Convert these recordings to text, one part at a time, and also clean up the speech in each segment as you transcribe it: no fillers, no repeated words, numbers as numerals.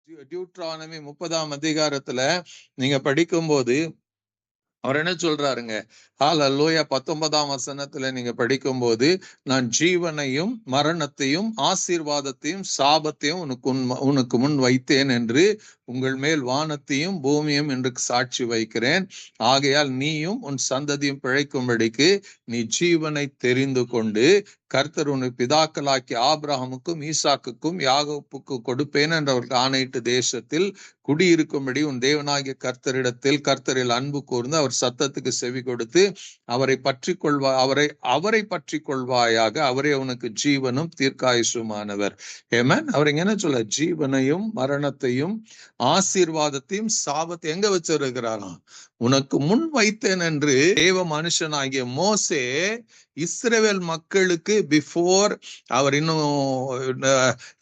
Deuteronomy 30ஆம் அதிகாரத்துல நீங்க படிக்கும்போது அவர் என்ன சொல்றாருங்க? ஹல்லேலூயா. 19ஆம் வசனத்துல நீங்க படிக்கும்போது, நான் ஜீவனையும் மரணத்தையும் ஆசீர்வாதத்தையும் சாபத்தையும் உனக்கு முன் வைத்தேன் என்று உங்கள் மேல் வானத்தையும் பூமியும் என்று சாட்சி வைக்கிறேன். ஆகையால் நீயும் உன் சந்ததியும் பிழைக்கும்படிக்கு நீ ஜீவனை தெரிந்து கொண்டு கர்த்தர் உன்னை பிதாக்களாக்கி ஆபிரகாமுக்கும் ஈசாக்குக்கும் யாக்கோப்புக்கும் கொடுப்பேன் என்ற அவருக்கு ஆணையிட்டு தேசத்தில் குடியிருக்கும்படி உன் தேவனாகிய கர்த்தரில் அன்பு கூர்ந்து அவர் சத்தத்துக்கு செவி கொடுத்து அவரை பற்றி கொள்வாயாக. அவரே உனக்கு ஜீவனும் தீர்க்காயுசுமானவர். ஆமென். அவர் என்ன சொல்ல? ஜீவனையும் மரணத்தையும் ஆசீர்வாதத்தையும் சாபத்தை எங்க வச்சிருக்கிறாராம்? உனக்கு முன் வைத்தேன் என்று தேவ மனுஷனாகிய மோசே இஸ்ரவேல் மக்களுக்கு பிஃபோர் அவர் இன்னும்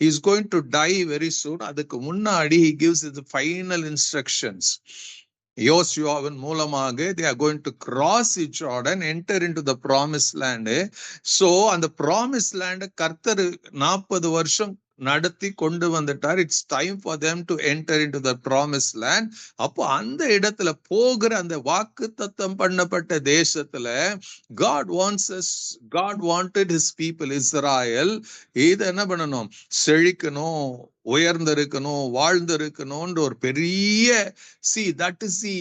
is going to tie very soon, அதுக்கு முன்னாடி he gives the final instructions. யோசுவாவின் மூலமாக they are going to cross Jordan, enter into the promised land. So அந்த promised land கர்த்தர் 40 வருஷம் நடத்தி கொண்டு வந்துட்டார். It's time for them to enter into the promised land. அப்போ அந்த இடத்துல போகிற அந்த வாக்குத்தத்தம் பண்ணப்பட்ட தேசத்துல God wanted his people Israel இதை என்ன பண்ணணும்? செழிக்கணும், உயர்ந்திருக்கணும், வாழ்ந்திருக்கணும்ன்ற ஒரு பெரிய that is the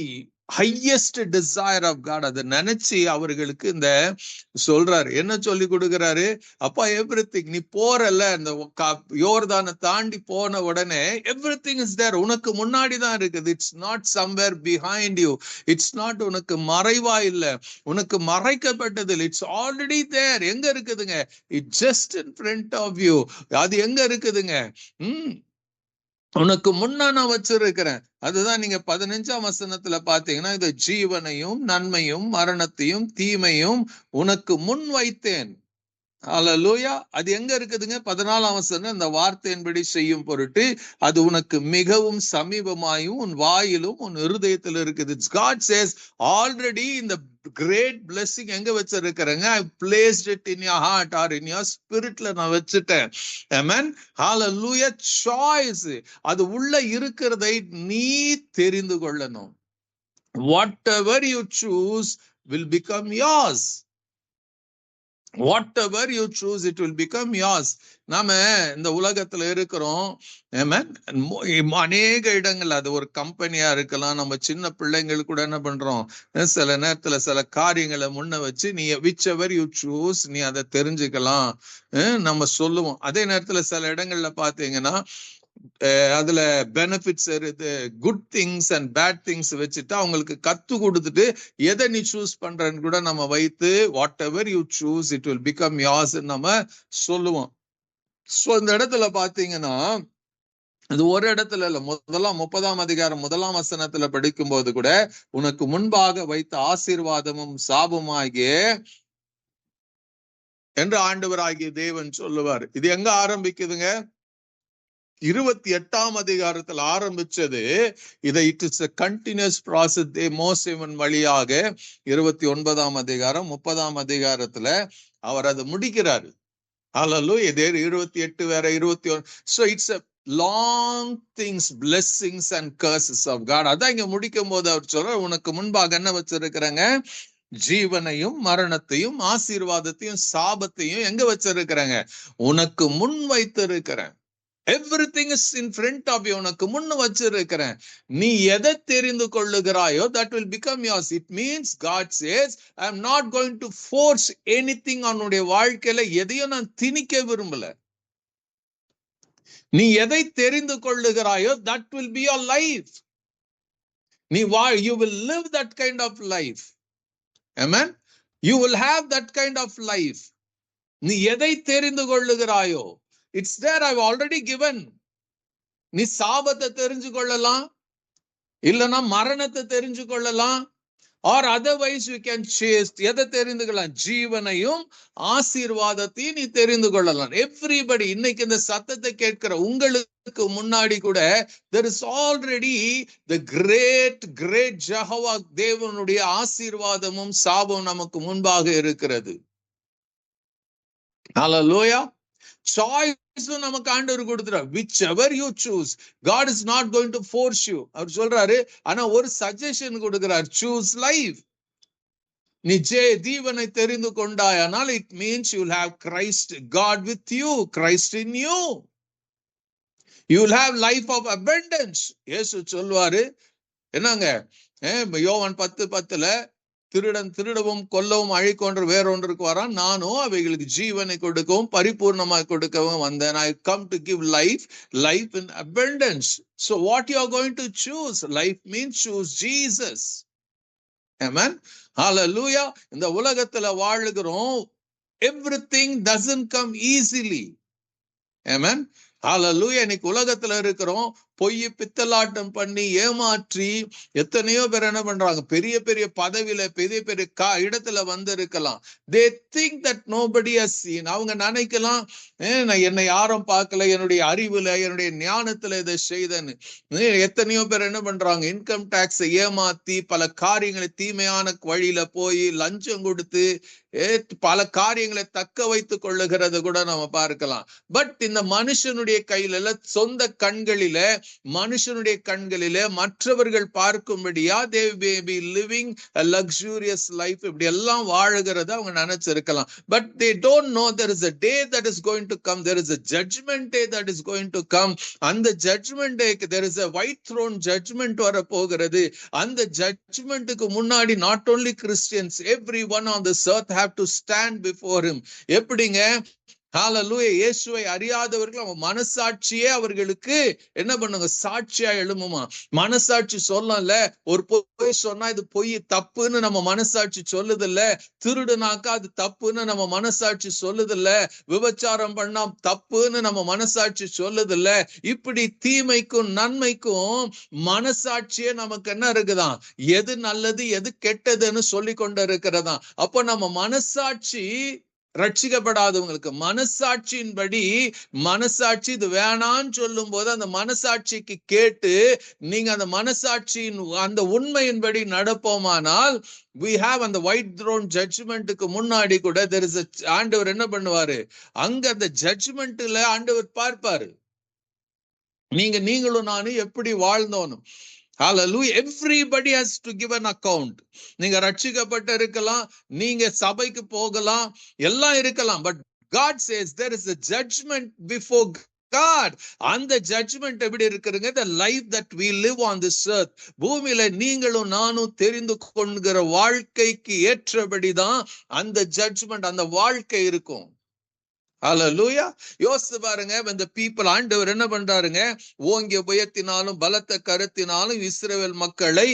highest desire of God. அதை நினைச்சு அவர்களுக்கு இந்த சொல்றாரு. என்ன சொல்லி கொடுக்கிறாரு? அப்பா எவ்ரிதிங் நீ போறல, இந்த யோர்தானை தாண்டி போன உடனே எவ்ரிதிங் இஸ் தேர், உனக்கு முன்னாடி தான் இருக்குது. It's not somewhere behind you. It's not உனக்கு மறைவா இல்ல, உனக்கு மறைக்கப்பட்டது இல்லை. It's already there. எங்க இருக்குதுங்க? It just in front of you. அது எங்க இருக்குதுங்க? உனக்கு முன்னா நான் வச்சிருக்கிறேன். அதுதான் நீங்க 15ஆம் வசனத்துல பாத்தீங்கன்னா, இது ஜீவனையும் நன்மையும் மரணத்தையும் தீமையும் உனக்கு முன் வைத்தேன். ஹல்லேலூயா. அது எங்க இருக்குதுங்க? 14ஆம் வசனம், இந்த வார்த்தையின்படி செய்யும் பொருட்டு அது உனக்கு மிகவும் சமீபமாயும் உன் வாயிலும் உன் இருதயத்தில் இருக்குது. God says already in the great blessing எங்க வச்சிருக்கிறேங்க? I placed it in your heart or in your spiritல நான் வச்சிட்டேன். Amen. Hallelujah. Choice. அது உள்ள இருக்கிறதை நீ தெரிந்து கொள்ளணும். Whatever you choose will become yours. Whatever you choose, it will become yours. நாம இந்த உலகத்துல இருக்கிறோம். அநேக இடங்கள், அது ஒரு கம்பெனியா இருக்கலாம், நம்ம சின்ன பிள்ளைங்கள் கூட என்ன பண்றோம், சில நேரத்துல சில காரியங்களை முன்ன வச்சு நீ whichever you choose நீ அதை தெரிஞ்சுக்கலாம் நம்ம சொல்லுவோம். அதே நேரத்துல சில இடங்கள்ல பாத்தீங்கன்னா அதுல பெனிஃபிட்ஸ் இருக்கு, good things and bad things வச்சுட்டு அவங்களுக்கு கத்து கொடுத்துட்டு எதை நீ சூஸ் பண்றன்னு கூட நம்ம வைத்து what ever you choose it will become யார்ஸ் நம்ம சொல்லுவோம். சோ இந்த இடத்துல பாத்தீங்கன்னா அது ஒரு இடத்துல இல்ல, முதலாம் 30ஆம் அதிகாரம் 1ஆம் வசனத்துல படிக்கும் போது கூட உனக்கு முன்பாக வைத்த ஆசீர்வாதமும் சாபமாகிய என்று ஆண்டவராகிய தேவன் சொல்லுவார். இது எங்க ஆரம்பிக்குதுங்க? 28ஆம் அதிகாரத்தில் ஆரம்பிச்சது. இதை it is a continuous process. மோசேவின் வழியாக 29ஆம் அதிகாரம் 30ஆம் அதிகாரத்துல அவர் அதை முடிக்கிறாரு. ஹல்லேலூயா. இதே 28 வேற 21. So it's a long things, blessings and curses of God. அதான் இங்க முடிக்கும் போது அவர் சொல்றார், உனக்கு முன்பாக என்ன வச்சிருக்கிறாங்க? ஜீவனையும் மரணத்தையும் ஆசீர்வாதத்தையும் சாபத்தையும் எங்க வச்சிருக்கிறாங்க? உனக்கு முன் வைத்திருக்கிறேன். Everything is in front of you. உனக்கு முன்ன வச்சிருக்கிறேன். நீ எதை தெரிந்து கொள்ளுகிறாயோ that will become yours. It means God says I am not going to force anything on உன்னுடைய வாழ்க்கையில. எதையும் நான் திணிக்க விரும்பல. நீ எதை தெரிந்து கொள்ளுகிறாயோ that will be your life. You will live that kind of life. Amen. You will have that kind of life. நீ எதை தெரிந்து கொள்ளுகிறாயோ, it's there. I've already given. நீ சாபத்தை தெரிஞ்சு கொள்ளலாம், இல்லனா மரணத்தை தெரிஞ்சு கொள்ளலாம், or otherwise you can chase. எதை தெரிந்து கொள்ளலாம்? ஜீவனையும் ஆசீர்வாதத்தையும் நீ தெரிந்து கொள்ளலாம். எவ்ரிபடி இன்னைக்கு இந்த சத்தத்தை கேட்கிற உங்களுக்கு முன்னாடி கூட there is already the great Jehovah தேவனுடைய ஆசீர்வாதமும் சாபம் நமக்கு முன்பாக இருக்கிறது. ஹல்லேலூயா. சாய்ஸும் நமக்கு ஆண்டவர் கொடுத்துறார். which ever you choose, God is not going to force you. அவர் சொல்றாரு, ஆனா ஒரு சஜஷன் கொடுக்கிறார், choose life. நீ ஜீவனை தெரிந்து கொண்டாயானால் it means you will have Christ God with you, Christ in you. You will have life of abundance. இயேசு சொல்வாரு, என்னங்க யோவான் 10:10 திருடன் திருடவும் கொல்லவும் அழிக்கொன்று வேறொன்றுக்கு வரான், நானும் அவைகளுக்கு ஜீவனை கொடுக்கவும் பரிபூர்ணமாக கொடுக்கவும் வந்தேன். I come to give life, life in abundance. So what you are going to choose? Life means choose Jesus. Amen. Hallelujah. இந்த உலகத்துல வாழுகிறோம். Everything doesn't come easily. Amen. Hallelujah. இன்னைக்கு உலகத்துல இருக்கிறோம், பொய் பித்தலாட்டம் பண்ணி ஏமாற்றி எத்தனையோ பேர் என்ன பண்றாங்க, பெரிய பெரிய பதவியில பெரிய பெரிய இடத்துல வந்து இருக்கலாம். they think that nobody has seen. அவங்க நினைக்கலாம், என்னை யாரும் பார்க்கல, என்னுடைய அறிவுல என்னுடைய ஞானத்துல இதை செய்தேன்னு. எத்தனையோ பேர் என்ன பண்றாங்க, இன்கம் டாக்ஸ் ஏமாத்தி பல காரியங்களை தீமையான வழியில போய் லஞ்சம் கொடுத்து பல காரியங்களை தக்க வைத்துக் கொள்ளுகிறது கூட நம்ம பார்க்கலாம். பட் இந்த மனுஷனுடைய கையில, சொந்த கண்களில, மனுஷனுடைய கண்களிலே மற்றவர்கள் பார்க்கும்படியா they may be living a luxurious life, இப்படி எல்லாம் வாழுகிறத அவங்க நினைச்சிருக்கலாம். But they don't know there is a day that is going to come, there is a judgment day that is going to come. அந்த judgment day there is a white throne judgment வர போகிறது. அந்த judgmentக்கு முன்னாடி not only Christians, everyone on this earth have to stand before him. எப்படிங்க? ஹalleluya. இயேசுவை அறியாதவர்கள் அவங்க மனசாட்சியே அவர்களுக்கு என்ன பண்ணுங்க, சாட்சியா எழும்புமா. மனசாட்சி சொல்லல, ஒரு பொய் சொன்னா இது பொய் தப்புன்னு நம்ம மனசாட்சி சொல்லுது இல்ல, திருடுனாக்கா அது தப்புன்னு நம்ம மனசாட்சி சொல்லுது இல்ல, விபச்சாரம் பண்ணா தப்புன்னு நம்ம மனசாட்சி சொல்லுது இல்ல. இப்படி தீமைக்கும் நன்மைக்கும் மனசாட்சியே நமக்கு என்ன இருக்குதான், எது நல்லது எது கெட்டதுன்னு சொல்லி கொண்டு இருக்கிறதா. அப்போ நம்ம மனசாட்சி ரட்சிக்கப்படாதவங்களுக்கு மனசாட்சியின்படி, மனசாட்சி இது வேணான்னு சொல்லும் போது அந்த மனசாட்சிக்கு கேட்டு நீங்க அந்த மனசாட்சியின் அந்த உண்மையின்படி நடப்போமானால் we have அந்த white throne judgmentக்கு முன்னாடி கூட there is a ஆண்டவர் என்ன பண்ணுவாரு, அங்க அந்த ஜட்ஜ்மெண்ட்ல ஆண்டவர் பார்ப்பாரு, நீங்களும் நானும் எப்படி வாழ்ந்தோனும். Hallelujah. Everybody has to give an account. நீங்க ரட்சிக்கப்பட்டு இருக்கலாம், நீங்க சபைக்கு போகலாம், எல்லாம் இருக்கலாம். But God says there is a judgment before God. அந்த ஜட்ஜ்மெண்ட் எப்படி இருக்குங்க, the life that we live on this earth. பூமியில நீங்களும் நானும் தெரிந்து கொள்கிற வாழ்க்கைக்கு ஏற்றபடிதான் அந்த ஜட்ஜ்மெண்ட், அந்த வாழ்க்கை இருக்கும். Hallelujah. யோசித்து பாருங்க, இந்த people ஆண்டவர் என்ன பண்றாருங்க, ஓங்கிய புயத்தினாலும் பலத்த கருத்தினாலும் இஸ்ரவேல் மக்களை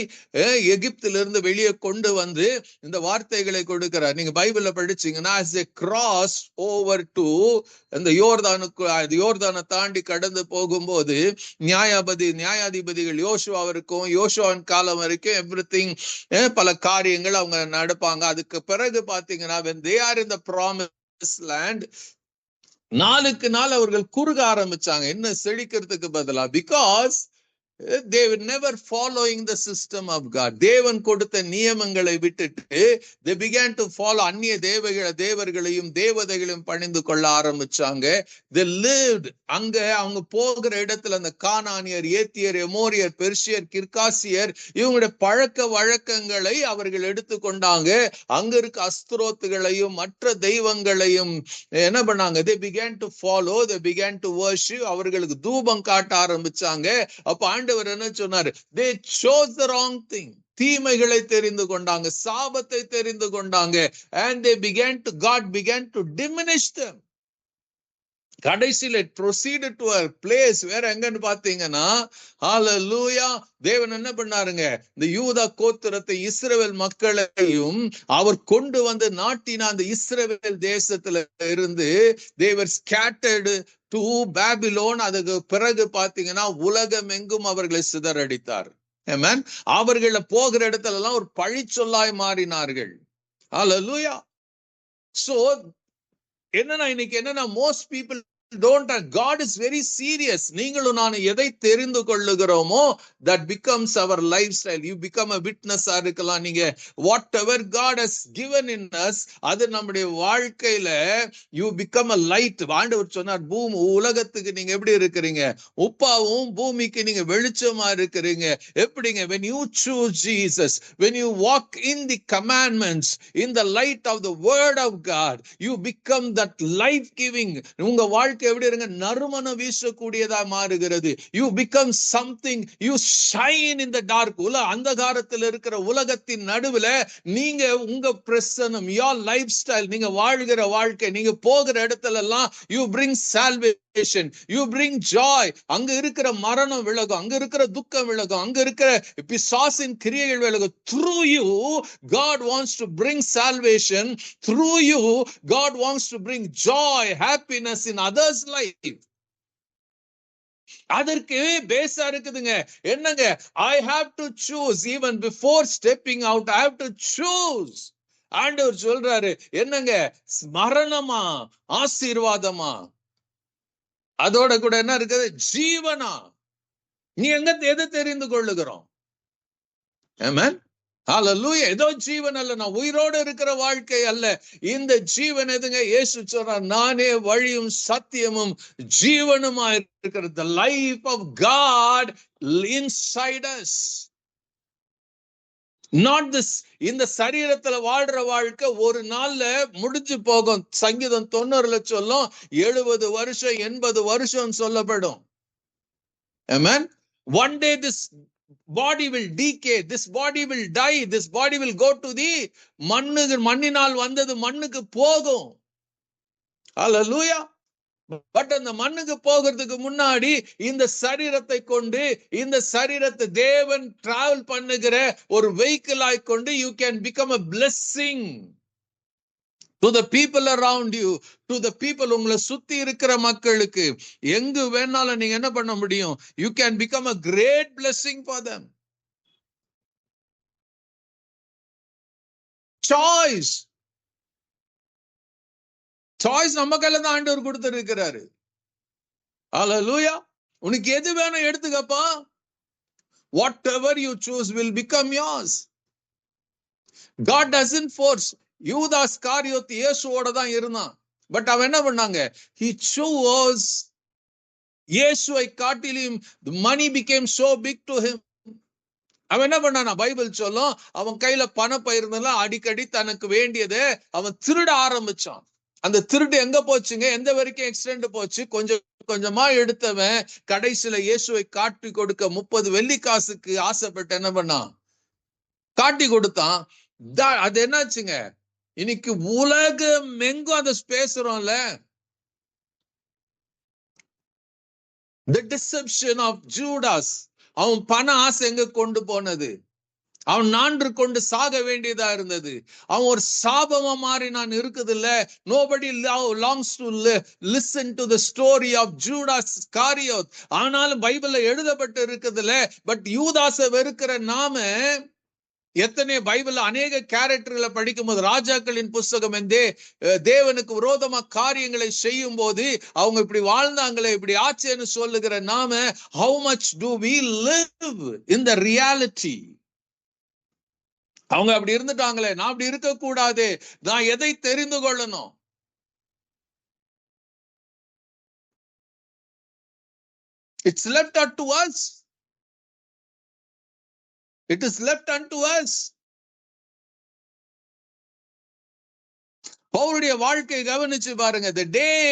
எகிப்திலிருந்து வெளியே கொண்டு வந்து இந்த வார்த்தைகளை கொடுக்கிறார். நீங்க பைபிள்ல படிச்சீங்கன்னா as they crossed over to இந்த யோர்தானை தாண்டி கடந்து போகும்போது நியாயாதிபதிகள் யோசுவாவின் காலம் வரைக்கும் எவ்ரிதிங் பல காரியங்கள் அவங்க நடப்பாங்க. அதுக்கு பிறகு பாத்தீங்கன்னா when they are in the promised land, நாளுக்கு நாள் அவர்கள் குறுக ஆரம்பிச்சாங்க, என்ன செழிக்கிறதுக்கு பதிலா. Because they were never following the system of God. தேவன் கொடுத்த நியமங்களை விட்டுட்டு they began to follow அந்நிய தேவர்களையும் தேவதைகளையும் பணிந்து கொள்ள ஆரம்பிச்சாங்க. they lived அங்க அவங்க போகிற இடத்துல அந்த கானானியர், ஏத்தியர், எமோரியர், பெர்சியர், கிர்காசியர் இவங்களுடைய பழக்க வழக்கங்களை அவர்கள் எடுத்துக்கொண்டாங்க. அங்க இருக்க அஸ்திரோத்துகளையும் மற்ற தெய்வங்களையும் என்ன பண்ணாங்க, they began to follow, they began to worship. அவர்களுக்கு தூபம் காட்ட ஆரம்பிச்சாங்க. அப்ப ஆண்டவர் என்ன சொன்னாரு, they chose the wrong thing. தீமைகளை தெரிந்து கொண்டாங்க, சாபத்தை தெரிந்து கொண்டாங்க. and God began to diminish them. கடைசியில் it proceeded to a place where எங்கன்னு பாத்தீங்கன்னா, ஹalleluya, தேவன் என்ன பண்ணாருங்க, இந்த யூதா கோத்திரத்தை இஸ்ரவேல் மக்களையும் அவர் கொண்டு வந்து நாட்டின அந்த இஸ்ரவேல் தேசத்துல இருந்து they were scattered to Babylon. அதுக்கு பிறகு பாத்தீங்கன்னா உலகம் எங்கும் அவர்களை சிதறடித்தார். ஆமென். அவர்களை போகிற இடத்துல எல்லாம் ஒரு பழிச்சொல்லாய் மாறினார்கள். ஹalleluya. So என்னன்னா இன்னைக்கு என்னன்னா most people don't, God is very serious. நீங்களும் நான் எதை தெரிந்து கொள்ளுகிறோமோ that becomes our lifestyle. You become a witness ஆ இருக்கலாம். நீங்க whatever God has given in us, அது நம்முடைய வாழ்க்கையில you become a light. ஆண்டவர் சொன்னார், உலகத்துக்கு நீங்க எப்படி இருக்கிறீங்க? உப்பாவும் பூமிக்கு நீங்க வெளிச்சமா இருக்கிறீங்க. எப்படிங்க? when you choose Jesus, when you walk in the commandments, in the light of the word of God, you become that life giving. உங்க வாழ்க்கை எப்படி இருங்க? நறுமணம் வீசக்கூடியதா மாறுகிறது. You become something, you shine in the dark. அந்தகாரத்தில் இருக்கிற உலகத்தின் நடுவுல நீங்க உங்க பிரசன்னம், your lifestyle, நீங்க வாழ்கிற வாழ்க்கை, நீங்க போகிற இடத்துல எல்லாம் you bring salvation, you bring joy. அங்க இருக்கிற மரணம் விலகும், அங்க இருக்கிற துக்கம் விலகும், அங்க இருக்கிற பிசாசின் கிரியைகள் விலகும். Through you God wants to bring salvation. Through you God wants to bring joy, happiness in others' life. அதற்கு பேசா இருக்குதுங்க. என்னங்க? I have to choose. Even before stepping out, I have to choose. ஆண்டவர் சொல்றாரு, என்னங்க? மரணமா ஆசீர்வாதமா? அதோட கூட என்ன இருக்குது? ஜீவனா? நீ எதை தெரிந்து கொள்ளுகிறோம்? ஆமென். ஹalleluya. ஏதோ ஜீவன் அல்ல, நான் உயிரோடு இருக்கிற வாழ்க்கை அல்ல. இந்த ஜீவன் எதுங்க? இயேசு சொல்றார், நானே வழியும் சத்தியமும் ஜீவனுமா இருக்கிறது. The life of God inside us. Not this. இந்த சரீரத்துல வாழ்ற வாழ்க்கை ஒரு நாள்ல முடிஞ்சு போகும். சங்கீதம் 90 சொல்லும் 70 வருஷம் 80 வருஷம் சொல்லப்படும். Amen. One day this body will decay, this body will die, this body will go to the மண்ணினால் வந்தது மண்ணுக்கு போகும். Hallelujah. பட் அந்த மண்ணுக்கு போகிறதுக்கு முன்னாடி இந்த சரீரத்தை கொண்டு, இந்த சரீரத்தை தேவன் டிராவல் பண்ணுகிற ஒரு vehicle ஆய்கொண்டு you can become a blessing to the people around you, to the people உங்களை சுத்தி இருக்கிற மக்களுக்கு. எங்கு வேணாலும் நீங்க என்ன பண்ண முடியும்? You can become a great blessing for them. Choice நம்ம கையில தான் ஆண்டவர் கொடுத்திருக்கிறாரு. ஹalleluya. உனக்கு எது வேணும் எடுத்துக்கப்பா. Whatever you choose will become yours. God doesn't force. யூதா ஸ்காரியோத் இயேசுவோட தான் இருந்தான். பட் அவன் என்ன பண்ணாங்க? He chose இயேசுவை காட்டிலும் the money became so big to him. அவன் என்ன பண்ணானா? பைபிள் சொல்லும், அவன் கையில பணம் இருந்தெல்லாம் அடிக்கடி தனக்கு வேண்டியதை அவன் திருட ஆரம்பிச்சான். அந்த திருட்டு எங்க போச்சுங்க? எந்த வரைக்கும் எக்ஸ்டெண்ட் போச்சு? கொஞ்சம் கொஞ்சமா எடுத்தவன் கடைசியில இயேசுவை காட்டி கொடுக்க 30 வெள்ளி காசுக்கு ஆசைப்பட்டு என்ன பண்ணான்? காட்டி கொடுத்தான். அது என்னாச்சுங்க? இன்னைக்கு உலகம் எங்கும் அதை பேசுறோம்ல. The deception of Judas. அவன் பண ஆசை எங்க கொண்டு போனது? அவன் நான்று கொண்டு சாக வேண்டியதா இருந்தது. அவன் ஒரு சாபமா மாறி நான் இருக்குது இல்ல. Nobody longs to listen to the story of Judas Iscariot. ஆனாலும் பைபிள்ல எழுதப்பட்டு இருக்குது இல்ல. பட் யூதாசை வெறுக்கிற நாம எத்தனை பைபிள்ல அநேக கேரக்டர்களை படிக்கும் போது, ராஜாக்களின் புஸ்தகம் என்றே தேவனுக்கு விரோதமா காரியங்களை செய்யும் போது அவங்க இப்படி வாழ்ந்தாங்களே, இப்படி ஆச்சேன்னு சொல்லுகிற நாம, how much do we live in the reality? அவங்க அப்படி இருந்துட்டாங்களே, நான் அப்படி இருக்க கூடாது. நான் எதை தெரிந்து கொள்ளணும்? It's left up to us. It is left unto us. பவுலுடைய வாழ்க்கையை கவனிச்சு பாருங்க. The day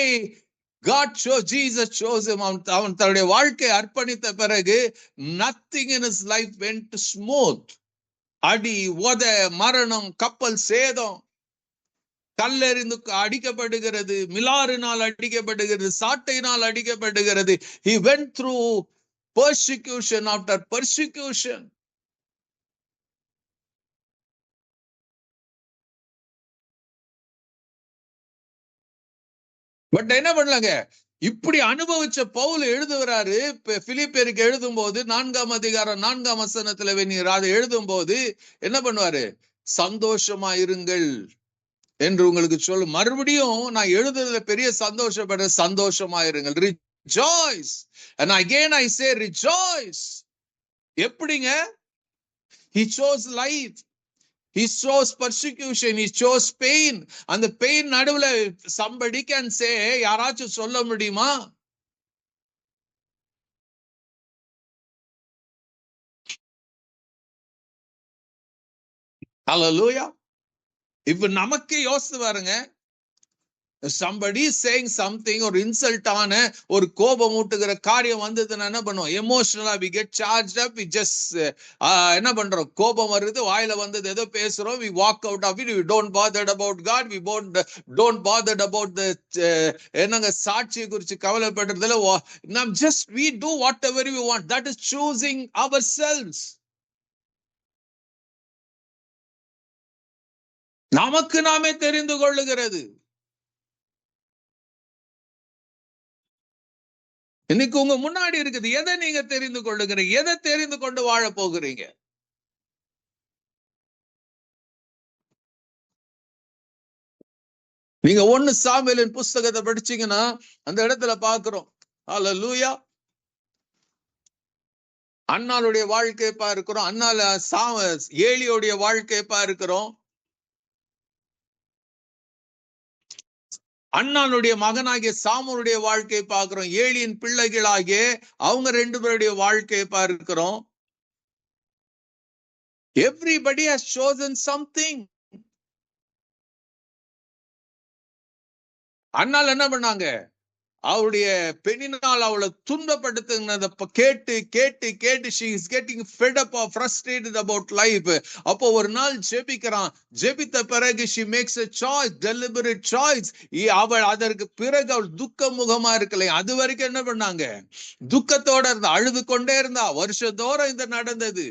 God chose, Jesus chose him. அவன் தன்னுடைய வாழ்க்கையை அர்ப்பணித்த பிறகு nothing in his life went smooth. அடி, உத, மரணம், கப்பல் சேதம், கல்லெறிந்து அடிக்கப்படுகிறது, மிலாறினால் அடிக்கப்படுகிறது, சாட்டையினால் அடிக்கப்படுகிறது. He went through persecution after persecution. But என்ன பண்ணலாங்க? இப்படி அனுபவிச்ச பவுல் எழுதுகிறாரு. பிலிப்பியருக்கு எழுதும் போது 4ஆம் அதிகாரம் 4ஆம் வசனத்துல அதை எழுதும் போது என்ன பண்ணுவாரு? சந்தோஷமா இருங்கள். என்று உங்களுக்கு சொல்லும். மறுபடியும் நான் எழுதுறதுல பெரிய சந்தோஷப்படுற, சந்தோஷமாயிருங்கள். Rejoice. And again I say rejoice. எப்படிங்க? He chose life. He chose persecution. He chose pain. அந்த பெயின் நடுவுல somebody can say, யாராச்சும் சொல்ல முடியுமா? Hallelujah. இப்ப நமக்கே யோசித்து பாருங்க, somebody saying something or insult ஆன ஒரு கோபம் ஊட்டுகிற காரியம் வந்ததுன்னா என்ன பண்ணுவோம்? எமோஷனலா we get charged up. We just என்ன பண்றோம்? கோபம் வருது, வாயில வந்தது ஏதோ பேசுறோம், we walk out of it. We don't bothered about God. We don't bothered about the என்னங்க சாட்சியை குறித்து கவலைப்படுறதுல நாம் just we do whatever we want. That is choosing ourselves. நமக்கு நாமே தெரிந்து கொள்ளுகிறது. இன்னைக்கு உங்க முன்னாடி இருக்குது. எதை நீங்க தெரிந்து கொள்ளுகிறீங்க? எதை தெரிந்து கொண்டு வாழ போகிறீங்க? நீங்க 1 சாமுவேலின் புஸ்தகத்தை படிச்சீங்கன்னா அந்த இடத்துல பாக்குறோம், ஹல்லேலூயா, அன்னாளுடைய வாழ்க்கையை பார்க்கிறோம், ஏலியோடைய வாழ்க்கையை பார்க்கிறோம், அண்ணாளுடைய மகனாகிய சாமுடைய வாழ்க்கையை பார்க்கிறோம், ஏலியின் பிள்ளைகளாகிய அவங்க 2 பேருடைய வாழ்க்கையை பார்க்கிறோம். Everybody has chosen something. அண்ணால் என்ன பண்ணாங்க? அவருடைய பெண்ணினால் அவளை துன்பப்படுத்துனதை கேட்டு கேட்டு கேட்டு she is getting fed up or frustrated about life. அப்போ ஒரு நாள் ஜெபிக்கிறான். ஜெபித்த பிறகு she makes a choice, deliberate choice. அவள் அதற்கு பிறகு அவள் துக்க முகமா இருக்கலை. அது வரைக்கும் என்ன பண்ணாங்க? துக்கத்தோட இருந்தா, அழுது கொண்டே இருந்தா. வருஷத்தோறும் இது நடந்தது.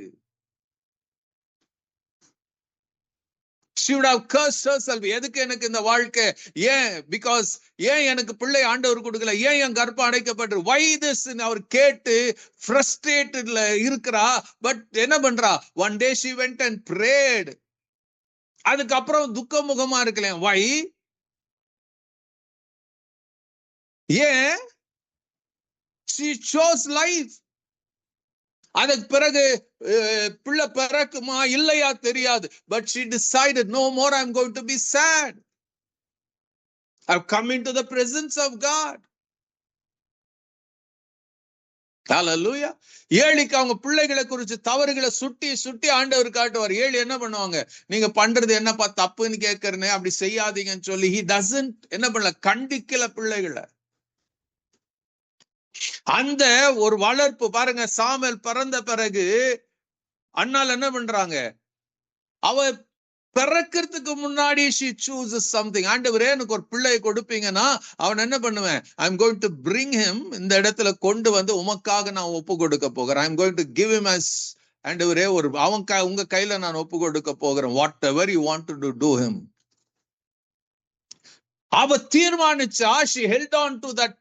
She would have cursed herself. எதுக்கு எனக்கு இந்த வாழ்க்கை? ஏன்? பிகாஸ் ஏன் எனக்கு பிள்ளை ஆண்டவர் கொடுக்கல? ஏன் என் கர்ப்பம் அடைக்கப்பட்டு? why this? அவர் கேட்டு ஃப்ரஸ்ட்ரேட்டட்ல இருக்கிறா. பட் என்ன பண்றா? one day she went and prayed. அதுக்கப்புறம் துக்க முகமா இருக்கலாம். why? ஏன்? she chose life. அதுக்கு பிறகு பிள்ளை பிறக்குமா இல்லையா தெரியாது. But she decided, no more I'm going to be sad. I've come into the presence of God. ஹல்லேலூயா. ஏலிக்கு அவங்க பிள்ளைகளை குறித்து தவறுகளை சுட்டி சுட்டி ஆண்டவர் காட்டுவார். ஏலி என்ன பண்ணுவாங்க? நீங்க பண்றது என்னப்பா தப்புன்னு கேட்கறனே, அப்படி செய்யாதீங்கன்னு சொல்லி he doesn't என்ன பண்ணல, கண்டிக்கல பிள்ளைகளை. அந்த ஒரு வளர்ப்பு பாருங்க. சாமுவேல் பிறந்த பிறகு அண்ணால் என்ன பண்றாங்க? அவ பிறக்கிறதுக்கு முன்னாடி she chooses something. ஆண்டவரே எனக்கு ஒரு பிள்ளையை கொடுப்பீங்கன்னா அவன் என்ன பண்ணுவேன்? I'm going to bring him, இந்த இடத்துல கொண்டு வந்து உமக்காக நான் ஒப்பு கொடுக்க போகிறேன். I'm going to give him as ஆண்டவரே ஒரு உங்க கையில நான் ஒப்பு கொடுக்க போகிறேன். whatever you want to do him. அவ தீர்மானிச்சா. she held on to that